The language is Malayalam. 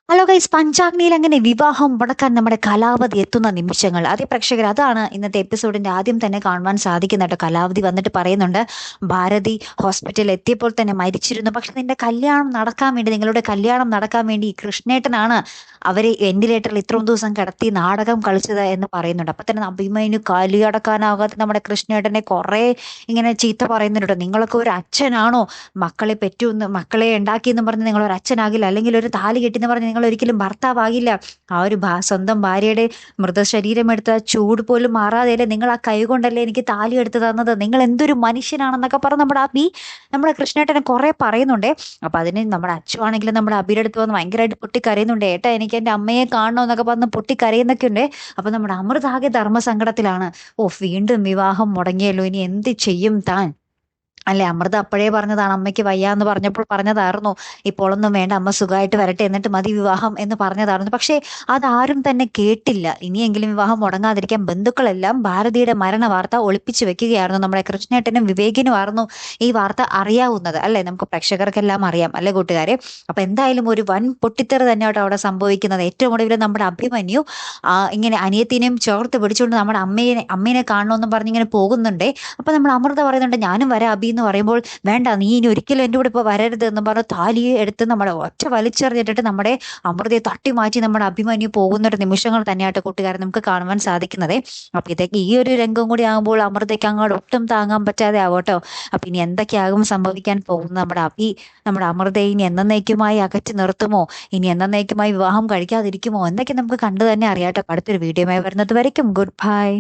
ഹലോ ഗൈസ്, പഞ്ചാഗ്നിയിൽ അങ്ങനെ വിവാഹം മുടക്കാൻ നമ്മുടെ കലാവധി എത്തുന്ന നിമിഷങ്ങൾ. അതേ പ്രേക്ഷകർ, അതാണ് ഇന്നത്തെ എപ്പിസോഡിന്റെ ആദ്യം തന്നെ കാണുവാൻ സാധിക്കുന്ന കേട്ടോ. കലാവധി വന്നിട്ട് പറയുന്നുണ്ട്, ഭാരതി ഹോസ്പിറ്റലിൽ എത്തിയപ്പോൾ തന്നെ മരിച്ചിരുന്നു. പക്ഷെ നിന്റെ കല്യാണം നടക്കാൻ വേണ്ടി, നിങ്ങളുടെ കല്യാണം നടക്കാൻ വേണ്ടി ഈ കൃഷ്ണേട്ടനാണ് അവരെ വെന്റിലേറ്ററിൽ ഇത്രയും ദിവസം കിടത്തി നാടകം കളിച്ചത് എന്ന് പറയുന്നുണ്ട്. അപ്പൊ തന്നെ അഭിമന്യു കലിയടക്കാനാകാതെ നമ്മുടെ കൃഷ്ണേട്ടനെ കുറെ ഇങ്ങനെ ചീത്ത പറയുന്നുണ്ട്. നിങ്ങളൊക്കെ ഒരു അച്ഛനാണോ? മക്കളെ പെറ്റു മക്കളെ ഉണ്ടാക്കിയെന്ന് പറഞ്ഞ് നിങ്ങൾ ഒരു അച്ഛനാകില്ല, അല്ലെങ്കിൽ ഒരു താലി കെട്ടിന്ന് പറഞ്ഞ് നിങ്ങൾ ഒരിക്കലും ഭർത്താവാകില്ല. ആ ഒരു സ്വന്തം ഭാര്യയുടെ മൃതശരീരം എടുത്ത ചൂട് പോലും മാറാതെയല്ലേ നിങ്ങൾ ആ കൈ കൊണ്ടല്ലേ എനിക്ക് താലി എടുത്ത് തന്നത്? നിങ്ങൾ എന്തൊരു മനുഷ്യനാണെന്നൊക്കെ പറഞ്ഞ് നമ്മുടെ അബി, നമ്മുടെ കൃഷ്ണേട്ടനെ കുറെ പറയുന്നുണ്ടേ. അപ്പൊ അതിന് നമ്മുടെ അച്ഛനാണെങ്കിലും നമ്മുടെ അബിയുടെ അടുത്ത് വന്ന് ഭയങ്കരമായിട്ട് പൊട്ടിക്കരയുന്നുണ്ട്. ഏട്ടാ, എനിക്ക് എന്റെ അമ്മയെ കാണണമെന്നൊക്കെ പറഞ്ഞ് പൊട്ടിക്കരയുന്നൊക്കെ ഉണ്ട്. അപ്പൊ നമ്മുടെ അമൃത ആകെ ധർമ്മസങ്കടത്തിലാണ്. ഓ, വീണ്ടും വിവാഹം മുടങ്ങിയല്ലോ, ഇനി എന്ത് ചെയ്യും താൻ? അല്ലെ, അമൃത അപ്പോഴേ പറഞ്ഞതാണ്, അമ്മയ്ക്ക് വയ്യാന്ന് പറഞ്ഞപ്പോൾ പറഞ്ഞതായിരുന്നു, ഇപ്പോഴൊന്നും വേണ്ട, അമ്മ സുഖമായിട്ട് വരട്ടെ, എന്നിട്ട് മതി വിവാഹം എന്ന് പറഞ്ഞതായിരുന്നു. പക്ഷേ അതാരും തന്നെ കേട്ടില്ല. ഇനിയെങ്കിലും വിവാഹം മുടങ്ങാതിരിക്കാൻ ബന്ധുക്കളെല്ലാം ഭാരതിയുടെ മരണ വാർത്ത ഒളിപ്പിച്ചു വെക്കുകയായിരുന്നു. നമ്മുടെ കൃഷ്ണേട്ടനും വിവേകിനുമായിരുന്നു ഈ വാർത്ത അറിയാവുന്നത്, അല്ലെ? നമുക്ക് പ്രേക്ഷകർക്കെല്ലാം അറിയാം, അല്ലെ കൂട്ടുകാരെ? അപ്പൊ എന്തായാലും ഒരു വൻ പൊട്ടിത്തെറി തന്നെയാട്ടോ അവിടെ സംഭവിക്കുന്നത്. ഏറ്റവും ഒടുവിൽ നമ്മുടെ അഭിമന്യു ഇങ്ങനെ അനിയത്തിനെയും ചേർത്ത് പിടിച്ചുകൊണ്ട് നമ്മുടെ അമ്മേനെ കാണണമെന്നും പറഞ്ഞിങ്ങനെ പോകുന്നുണ്ടേ. അപ്പൊ നമ്മൾ അമൃത പറയുന്നുണ്ട്, ഞാനും വരാം അബി എന്ന് പറയുമ്പോൾ, വേണ്ട, നീ ഇനി ഒരിക്കലും എൻ്റെ കൂടെ ഇപ്പൊ വരരുത് എന്ന് പറഞ്ഞ് താലിയെ എടുത്ത് നമ്മുടെ ഒറ്റ വലിച്ചെറിഞ്ഞിട്ടിട്ട് നമ്മുടെ അമൃതയെ തട്ടി മാറ്റി നമ്മുടെ അഭിമന്യു പോകുന്ന ഒരു നിമിഷങ്ങൾ തന്നെയായിട്ട് കൂട്ടുകാരെ നമുക്ക് കാണുവാൻ സാധിക്കുന്നത്. അപ്പൊ ഇതൊക്കെ ഈ ഒരു രംഗം കൂടി ആകുമ്പോൾ അമൃതയ്ക്ക് അങ്ങോട്ട് ഒട്ടും താങ്ങാൻ പറ്റാതെ ആവട്ടോ. അപ്പൊ ഇനി എന്തൊക്കെയാകും സംഭവിക്കാൻ പോകുന്നത്? നമ്മുടെ അബി നമ്മുടെ അമൃതയെ ഇനി എന്നേക്കുമായി അകറ്റി നിർത്തുമോ? ഇനി എന്നേക്കുമായി വിവാഹം കഴിക്കാതിരിക്കുമോ? എന്നൊക്കെ നമുക്ക് കണ്ടു തന്നെ അറിയാട്ടോ. അടുത്തൊരു വീഡിയോയുമായി വരുന്നത് വരയ്ക്കും ഗുഡ് ബൈ.